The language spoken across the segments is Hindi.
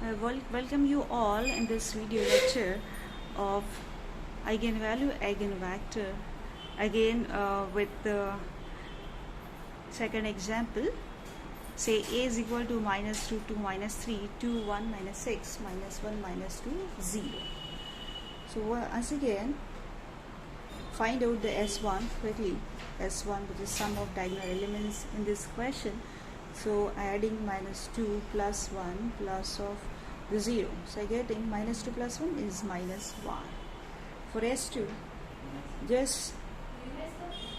Welcome you all in this video lecture of eigenvalue eigenvector, again with the second example. Say a is equal to minus 2, 2 minus 3, 2, 1 minus 6, minus 1 minus 2, 0. So once again, find out the S1 quickly. S1, which is sum of diagonal elements in this question. So adding minus 2 plus 1 plus of the 0. So getting minus 2 plus 1 is minus 1. For S2, just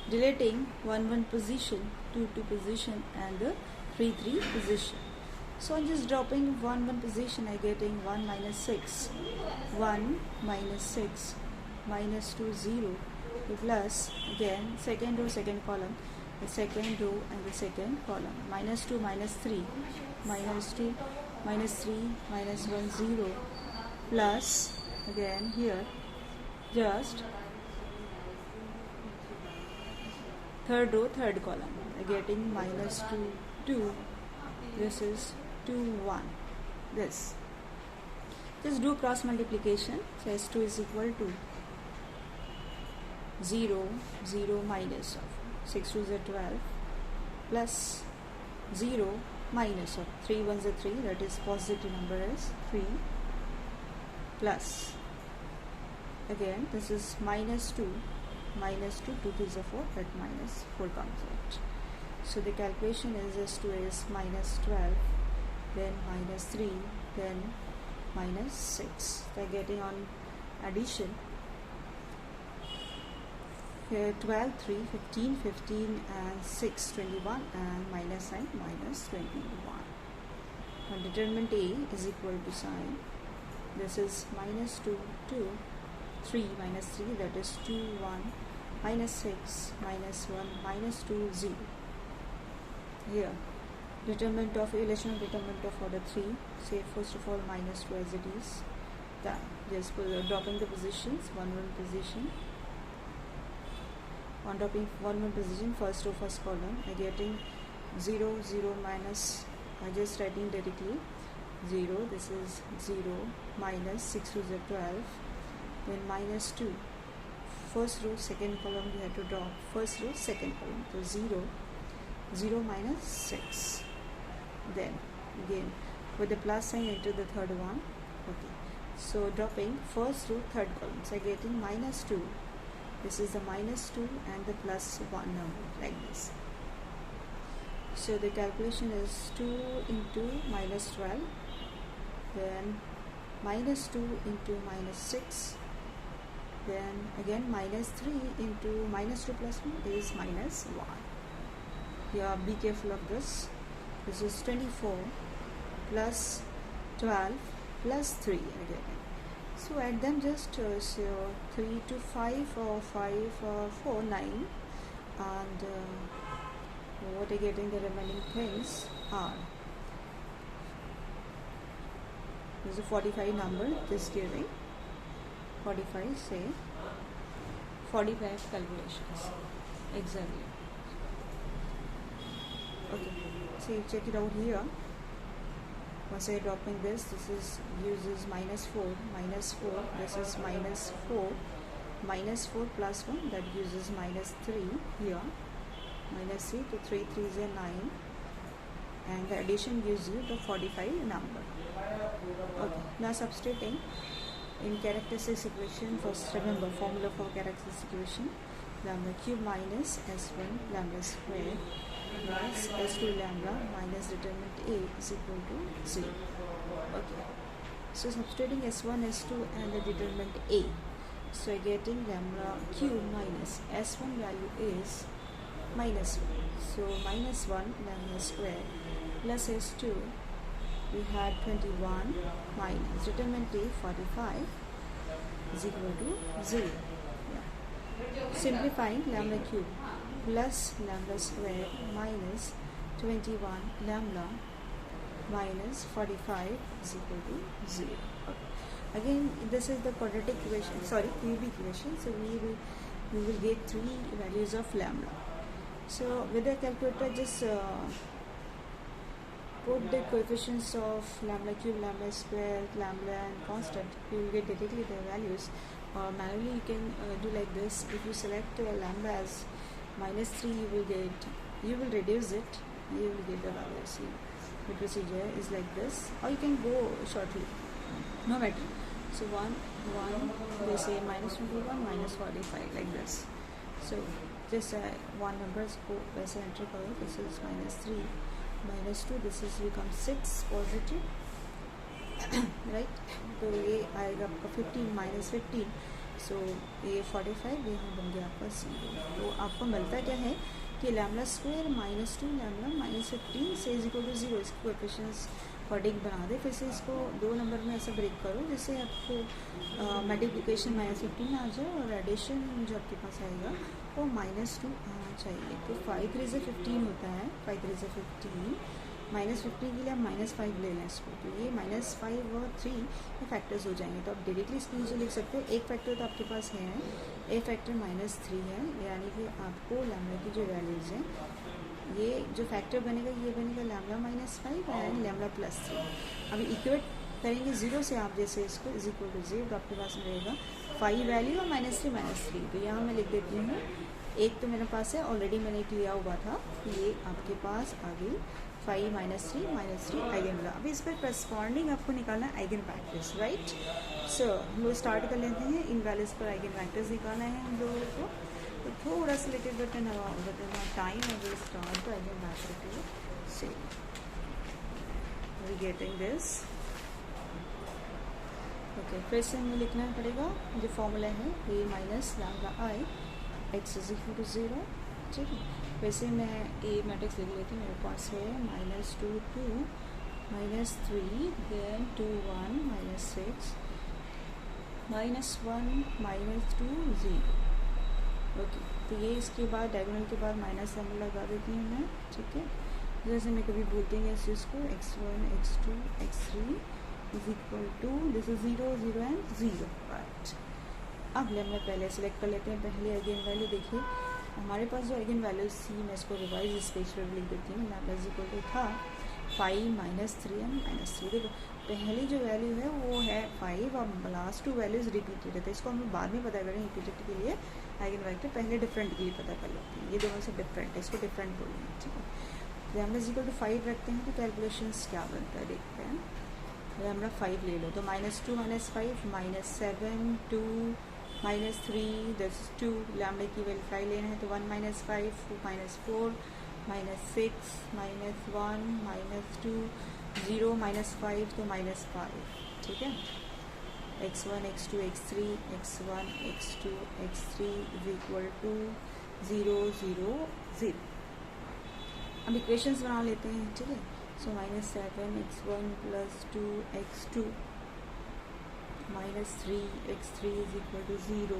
deleting 1 1 position, 2 2 position and the 3 3 position. So I'm just dropping 1 1 position. I getting 1 minus 6, 1 minus 6, minus 2 0, plus again second row second column, the second row and the second column, minus 2 minus 3, minus 2 minus 3, minus 1 0, plus again here just third row third column, getting minus 2 2, this is 2 1, this. Just do cross multiplication. So S2 is equal to 0 0 minus of 6 2 is 12 plus 0 minus of 3 1 is 3, that is positive number is 3, plus again this is minus 2 2 2 is 4, that minus 4 comes out. So the calculation is S2 is minus 12, then minus 3, then minus 6. They are getting on addition. Here 12, 3, 15, 15 and 6, 21 and minus sign minus 21. Now determinant A is equal to sign. This is minus 2, 2, 3 minus 3, that is 2, 1, minus 6, minus 1, minus 2, 0. Here determinant of irrational determinant of order 3, say first of all minus 2 as it is. Then just dropping the positions, 1 1 position, on dropping 1 1 position, first row first column, I getting 0 0 minus, I just writing directly 0, this is 0 minus 6 2 is 12, then minus 2, first row second column we have to drop, first row second column, so 0 0 minus 6, then again with the plus sign into the third one. Okay, so dropping first row third column, so getting minus 2, this is the minus 2 and the plus 1 number, like this. So the calculation is 2 into minus 12, then minus 2 into minus 6, then again minus 3 into minus 2 plus 1 is minus 1. Yeah, be careful of this. This is 24 plus 12 plus 3 again. So add them just so 3 to 5 or 5 4 9, and what are getting the remaining things are, this is a 45 number, this giving 45, say 45 calculations exactly. Okay, so you check it out here. Once I dropping this is uses minus 4, this is minus 4, minus 4 plus 1, that uses minus 3 here, minus 3 to 3 3 is a 9, and the addition gives you the 45 number. Okay, now substituting in characteristic equation, first remember formula for characteristic equation, lambda cube minus S1 lambda square minus S2 lambda minus determinant A is equal to 0. Okay, so substituting S1, S2 and the determinant A, so getting lambda cube minus S1 value is minus 1, so minus 1 lambda square plus S2, we had 21 minus determinant A 45 is equal to 0. Yeah. Simplifying lambda cube plus lambda square minus 21 lambda minus 45 is equal to 0. Okay. Again, this is the quadratic equation, sorry, cubic equation. So we will get 3 values of lambda. So with the calculator, just put the coefficients of lambda cube, lambda square, lambda and constant, you will get directly the values. Or manually you can do like this. If you select lambda as -3, you will reduce it, you will get the value. See, the procedure is like this, or you can go shortly, no matter. So 1 they say -21 -45 like this. So just one numbers को वैसे enter करो. This is -3 -2, this is become 6 positive right. तो ये आएगा आपका 15 -15, सो ये 45 यहाँ बन गया आपका 0. तो आपको मिलता क्या है कि लैम्बडा स्क्वायर -2 लैम्बडा -15 से इज इक्वल टू 0. इसके कोएफिशिएंट्स अकॉर्डिंग बना दे. फिर से इसको 2 नंबर में ऐसा ब्रेक करो जिससे आपको मल्टीप्लिकेशन -15 आ जाए और एडिशन जो आपके पास आएगा वो -2 आना चाहिए. तो 5 3 से 15 होता है. 5 3 से 15 -15 के लिए आप -5 ले लें इसको. तो ये -5 और 3 ये फैक्टर्स हो जाएंगे. तो आप डायरेक्टली इसके नीचे लिख सकते हो. एक फैक्टर तो आपके पास है, ए फैक्टर -3 है, यानी कि आपको लैम्बडा की जो वैल्यूज़ हैं, ये जो फैक्टर बनेगा ये बनेगा लैम्बडा -5 एंड लैम्बडा +3. अभी इक्वेट करेंगे 0 से आप जैसे इसको इज इक्वल टू 0, तो आपके पास रहेगा 5 वैल्यू और -3. तो यहाँ मैं लिख देती हूँ. एक तो मेरे पास है ऑलरेडी मैंने एक लिया हुआ था, ये आपके पास आ गई 5 -3 आइगन वैल्यू. अभी इस पर करस्पॉन्डिंग आपको निकालना है आइगन फैक्टर्स, राइट. सो हम लोग स्टार्ट कर लेते हैं. इन वैल्यूज पर आइगन फैक्टर्स निकालना है हम लोगों को. तो थोड़ा सा लेकर बटन टाइम है. Will start the eigen factor. Say we getting this. Okay, फिर से हमें लिखना पड़ेगा जो फॉर्मूला है a minus lambda I x is equal to 0. ठीक है, वैसे मैं ए मैट्रिक्स लिख लेती हूँ. मेरे पास है -2 2 -3 देन 2 1 -6 -1 -2 0. ओके, तो ये इसके बाद डायगोनल के बाद माइनस हम लगा देती हूँ मैं. ठीक है, जैसे मैं कभी बोलते हैं इस चीज़ को x1 x2 x3 is equal to this is 0 0 and 0. Right, अब लैम्बडा पहले सेलेक्ट कर लेते हैं. पहले आइगन वैल्यू देखिए हमारे पास जो आइगन वैल्यूज थी, मैं इसको रिवाइज स्पेस पर लिख देती हूँ. लैम्बडा इज इक्वल टू था 5 -3 एंड -3. देखो पहली जो वैल्यू है वो है 5 और लास्ट 2 वैल्यूज रिपीटेड है. तो इसको हम बाद में पता करें. रिपीटेड के लिए आइगन वैक्टर पहले डिफरेंट के लिए पता कर लेते हैं. ये दोनों से डिफरेंट है, इसको डिफरेंट बोलेंगे. ठीक है, लैम्बडा इज इक्वल टू 5 रखते हैं. तो कैलकुलेशंस क्या बनता है देखते हैं. लैम्बडा 5 ले लो तो -2 -5 -7 2 -3 दिस 2. लैम्बडा की वैल्यू 5 लेना है तो 1 -5 -4 -6 -1 -2 0 -5 तो -5. ठीक है, x1 x2 x3 x1 x2 x3 is equal to 0 0 0. अब इक्वेशंस बना लेते हैं. ठीक है, सो -7 x1 + 2 x2 -3 x3 is equal to 0.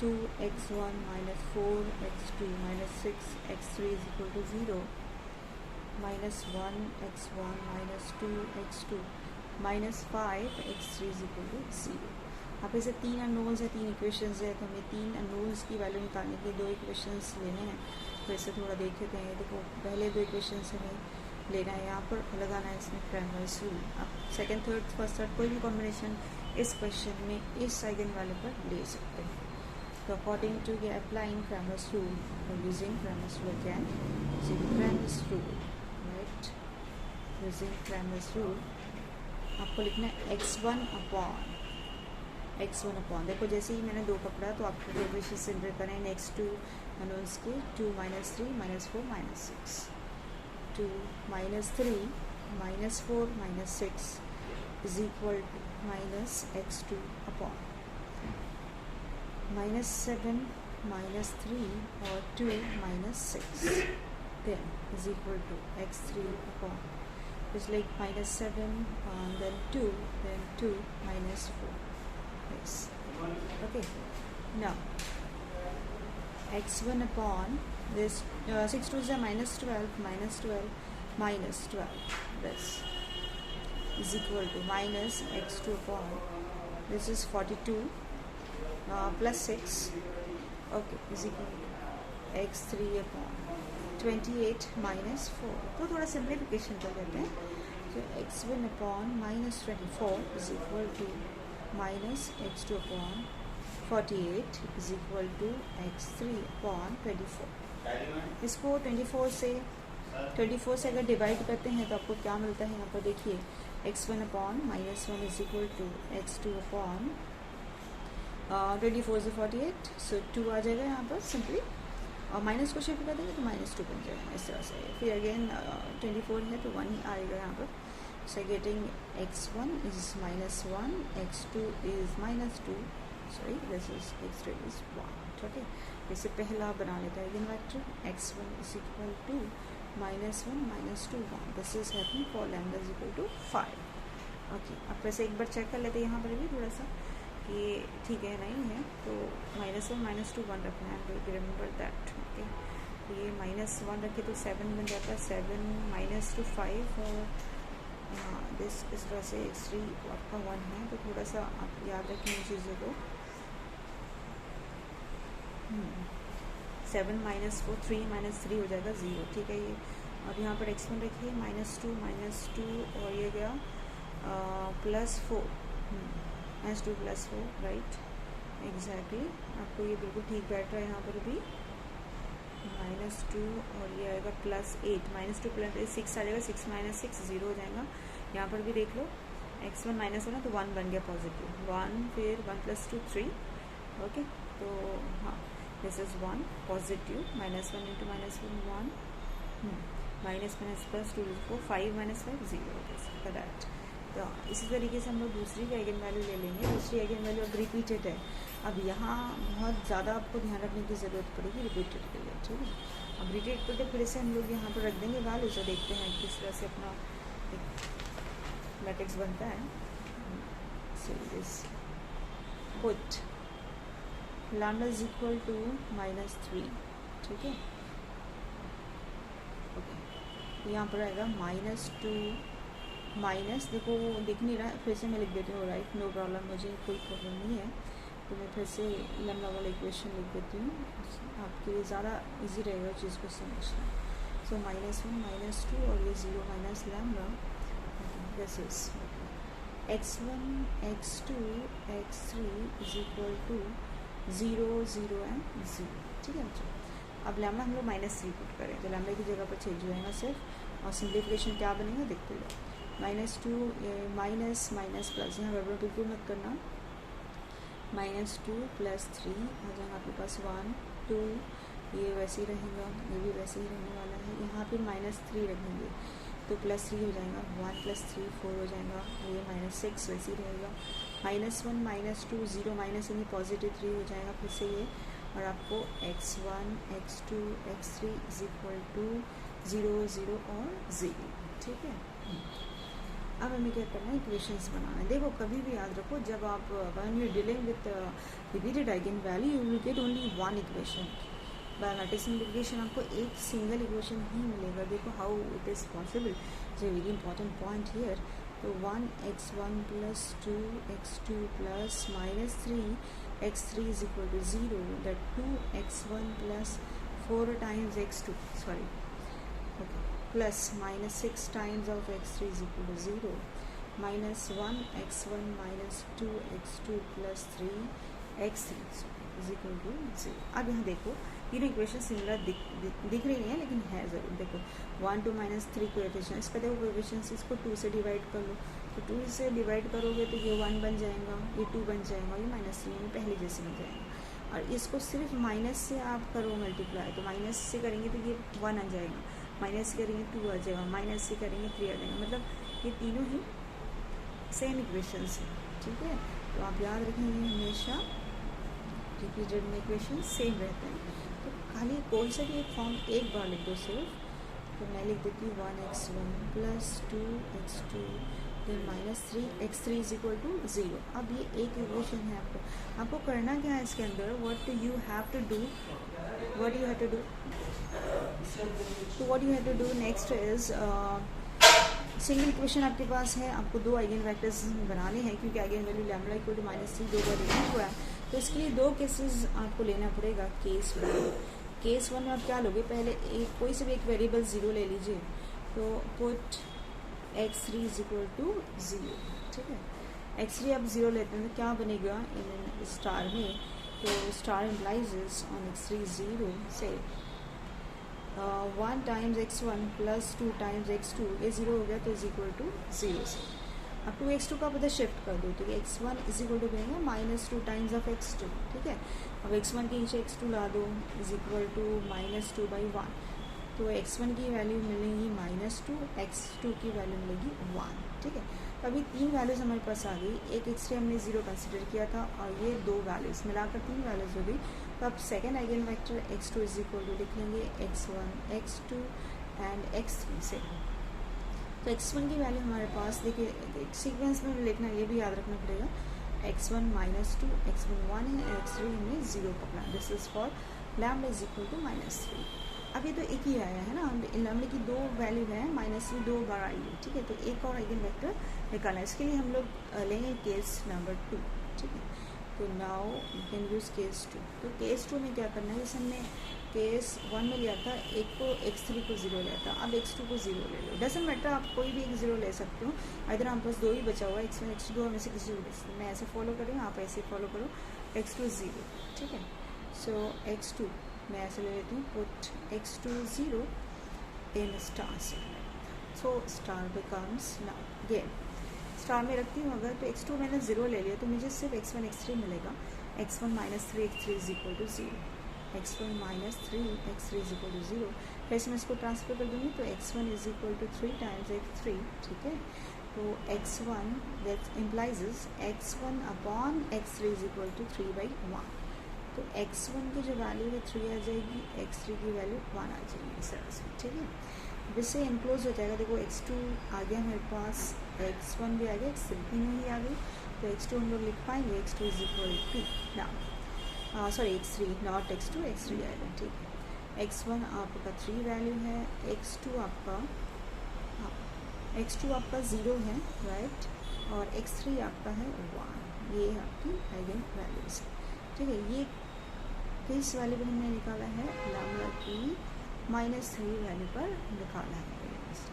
2 x1 -4 x2 -6 x3 is equal to 0. -1 x1 -2 x2 -5 x3 is equal to 0. अब ऐसे 3 अननोन्स है, 3 इक्वेशंस है. तो हमें 3 अननोन्स की वैल्यू निकालने के 2 इक्वेशंस लेने हैं. तो ऐसे थोड़ा देख लेते हैं. देखो पहले 2 इक्वेशंस हमें लेना है, यहाँ पर लगाना है इसमें क्रैमर्स रूल. अब सेकंड थर्ड फर्स्ट थर्ड कोई भी कॉम्बिनेशन इस क्वेश्चन में इस आइगन वैल्यू पर ले सकते हैं. तो according to applying Cramer's rule और using Cramer's rule again Cramer's rule, right. Using Cramer's rule आपको लिखना है x1 अपॉन. देखो जैसे ही मैंने 2 पकड़ा तो आपको कोएफिशिएंट सिंपल करें. नेक्स्ट 2 अननोन्स के 2 -3 -4 -6 2 -3 -4 -6 is equal to -x2 upon -7 -3 or 2 -6 then is equal to x3 upon. It's like -7 then 2 then 2 -4. Yes. Okay. Now x1 upon this 6 2 is a -12 -12 this is equal to -x2 upon this is 42 plus 6 okay is equal to x3 upon 28 minus 4, तो थोड़ा सिंप्लीफिकेशन कर देते हैं. तो x1 upon minus 24 is equal to minus x2 upon 48 is equal to x3 upon 24. इसको 24 से अगर डिवाइड करते हैं तो आपको क्या मिलता है यहाँ पर देखिए, x1 upon minus 1 is equal to x2 upon 24 से 48, सो 2 आ जाएगा यहाँ पर सिंपली, और माइनस को शिफ्ट कर देंगे तो -2 बन जाएगा इस तरह से. फिर अगेन 24 है तो 1 ही आएगा यहाँ पर. So getting x1 is -1, x2 is -2, sorry this is x3 is 1. ठीक है, जैसे पहला बना लेता है eigen vector x1 is equal to -1 -2 1. This is happening for lambda is equal to 5. Okay, अब वैसे एक बार चेक कर लेते हैं यहाँ पर भी थोड़ा सा कि ठीक है नहीं है, तो -1 -2 1 रखना है. Remember that. ओके, ये -1 रखे तो 7 बन जाता है, 7 -2 5, और दिस इस तरह से x3 आपका 1 है, तो थोड़ा सा आप याद रखें इन चीज़ों को. 7 -4 3 -3 हो जाएगा 0. ठीक है, ये अब यहाँ पर x1 रखिए -2 और ये गया +4 -2 +4, राइट, एग्जैक्टली. आपको ये बिल्कुल ठीक बैठ रहा है. यहाँ पर भी -2 और ये आएगा +8, -2 + 6 आ जाएगा, 6 - 6 0 हो जाएगा. यहाँ पर भी देख लो x1 -1 है तो 1 बन गया पॉजिटिव, 1 फिर 1 + 2 3. ओके, तो हाँ दिस इज़ 1 पॉजिटिव, -1 × -1 1, -+ 2 4, 5 - 5 0 करेक्ट. तो इसी तरीके से हम लोग दूसरी का आइगन वैल्यू ले लेंगे. दूसरी आइगन वैल्यू अब रिपीटेड है. अब यहाँ बहुत ज़्यादा आपको ध्यान रखने की ज़रूरत पड़ेगी रिपीटेड के लिए. ठीक है, अब रिपीटेड फिर से हम लोग यहाँ पर रख देंगे वैल्यू, से देखते हैं किस तरह से अपना एक मैट्रिक्स बनता है. So this put lambda is equal to -3. ठीक है, ओके, यहाँ पर आएगा -2 माइनस, देखो वो दिख नहीं रहा है, फिर से मैं लिख देती हूँ. राइट, नो प्रॉब्लम, मुझे कोई प्रॉब्लम नहीं है. तो मैं फिर से लैम्डा वाला इक्वेशन लिख देती हूँ, आपके लिए ज़्यादा इजी रहेगा चीज़ को समझना. सो -1 -2 और ये 0 minus lambda. This is x1 x2 x3 is equal to 0 0 and 0. ठीक है बच्चों, अब लैम्डा हम लोग -3 पुट करें तो लैम्डा की जगह पर चेंज हो जाएगा सिर्फ, और सिम्प्लीफिकेशन क्या बनेगा देखते जाओ. -2 माइनस माइनस प्लस, यहाँ गड़बड़ बिल्कुल मत करना. -2 + 3 आ जाएगा आपके पास 1 2, ये वैसे ही रहेगा, ये भी वैसे ही रहने वाला है. यहाँ पे -3 रखेंगे तो +3 हो जाएगा, 1 + 3 4 हो जाएगा, ये -6 वैसे ही रहेगा. -1 -2 0 माइनस यानी पॉजिटिव 3 हो जाएगा फिर से ये, और आपको x1 x2 x3 is equal to 0 0 और 0. ठीक है, अब हमें क्या करना है, इक्वेशंस बनाना है. देखो कभी भी याद रखो, जब आप when you dealing with repeated eigen value you will get only one equation. By matrix simplification आपको एक सिंगल इक्वेशन ही मिलेगा. देखो how it is possible, it's a very important point here. तो 1x1 + 2x2 + -3 x3 is equal to 0, that 2x1 + 4 times x2, sorry, okay, plus -6 times of x3 is equal to 0, -1x1 - 2x2 + 3x3 is equal to 0. अब यहाँ देखो तीनों इक्वेशन सिमिलर दिख रही है लेकिन है ज़रूर. देखो 1 2 -3 कोएफिशिएंट, इसका देखो कोएफिशिएंट, इसको 2 से डिवाइड कर लो, तो 2 से डिवाइड करोगे तो ये 1 बन जाएगा, ये 2 बन जाएगा, ये -3 में पहले जैसे बन जाएगा. और इसको सिर्फ माइनस से आप करो मल्टीप्लाई, तो माइनस से करेंगे तो ये 1 आ जाएगा, माइनस से करेंगे 2 आ जाएगा, माइनस से करेंगे 3 आ जाएगा. मतलब ये तीनों ही सेम इक्वेशंस हैं. ठीक है, तो आप याद रखेंगे हमेशा रिपीटेड में इक्वेशन सेम रहते हैं. तो खाली कोई सा भी एक फॉर्म एक बार लिख दो सिर्फ. तो मैं लिख देती हूँ 1x1 + 2x2 फिर -3x3 इज इक्वल टू 0. अब ये एक इक्वेशन है. आपको करना क्या है इसके अंदर, what you have to do next is single equation आपके पास है, आपको 2 आइगन वेक्टर्स बनाने हैं क्योंकि eigen value lambda equal to -3 2 बार लिखा हुआ है. तो इसके लिए 2 केसेस आपको लेना पड़ेगा. केस 1, केस 1 में आप क्या लोगे, पहले एक कोई से भी एक वेरिएबल 0 ले लीजिए, तो put x3 is equal to 0, ठीक है। x3 आप 0 लेते हैं तो क्या बनेगा इन स्टार में, तो स्टार इम्प्लाइज ऑन x3 0 से 1 times x1 plus 2 times x2, ये 0 हो गया तो इज इक्वल टू 0 से अब 2x2 का पता शिफ्ट कर दो, तो x1 इज इक्वल टू बनेगा माइनस 2 टाइम्स ऑफ x2, ठीक है। अब x1 के नीचे x2 ला दो, इज इक्वल टू माइनस 2/1, तो x1 की वैल्यू मिलेगी -2, x2 की वैल्यू मिलेगी 1, ठीक है। तो अभी 3 वैल्यूज़ हमारे पास आ गई, एक x3 हमने 0 कंसिडर किया था और ये 2 वैल्यूज़ मिलाकर 3 वैल्यूज़ हो गई। तो अब second eigen vector x2 is equal to लिख लेंगे x1, x2 एंड x3 से। तो x1 की वैल्यू हमारे पास देखिए सीक्वेंस में लिखना, ये भी याद रखना पड़ेगा, x1 -2, x1 1 है, x3 हमने 0 पकड़ा, this is for lambda is equal to -3। अब ये तो एक ही आया है ना, लैम्डा की 2 वैल्यू है, -3 2 बार आई है, ठीक है। तो एक और आइगन वेक्टर निकालना है, इसके लिए हम लोग लेंगे केस नंबर 2, ठीक है। तो now you can use case 2। तो केस 2 में क्या करना है, जैसे हमने केस 1 में लिया था, एक को x3 को 0 लिया था, अब x2 को 0 ले लो, डजंट मैटर, आप कोई भी एक 0 ले सकते हो, इधर हम पास 2 ही बचा हुआ है, x1 x2 में से किसी को ले सकते हो। मैं ऐसे फॉलो कर रही हूँ, आप ऐसे फॉलो करो, x2 0, ठीक है। सो x2 मैं ऐसे ले लेती हूँ, put x2 0 in star segment, so star becomes now game star में रखती हूँ अगर, तो x2 मैंने 0 ले लिया तो मुझे सिर्फ x1 x3 मिलेगा, x1 -3 x3 is equal to 0, x1 -3 x3 is equal to 0। फिर मैं इसको ट्रांसफर कर दूँगी तो x1 is equal to 3 times x3, ठीक है। तो x1 that implies x1 upon x3 is equal to 3/1, तो x1 की जो वैल्यू है 3 आ जाएगी, x3 की वैल्यू 1 आ जाएगी इस तरह से, ठीक है। इससे इनक्लोज हो जाएगा, देखो x2 आ गया मेरे पास, x1 भी आ गया, x3 तीनों ही आ गई, तो x2 हम लोग लिख पाएंगे, x2 is equal to now sorry x3 not x2, x3 आएगा, ठीक है। x1 आपका 3 वैल्यू है, x2 आपका 0 है, राइट, और x3 आपका है 1, ये आपकी आइगन वैल्यूज है, ठीक है। ये किस वैल्यू पर हमने निकाला है, लैम्डा की -3 वैल्यू पर निकाला है,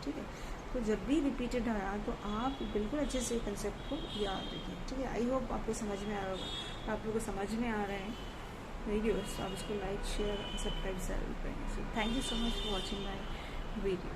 ठीक है। तो जब भी रिपीटेड आया तो आप बिल्कुल अच्छे से कंसेप्ट को याद रखिए, ठीक है। आई होप आपको समझ में आ रहा होगा, आप लोगों को समझ में आ रहे हैं वीडियोस, आप इसको लाइक शेयर सब्सक्राइब जरूर करें। So thank you so much for watching my video.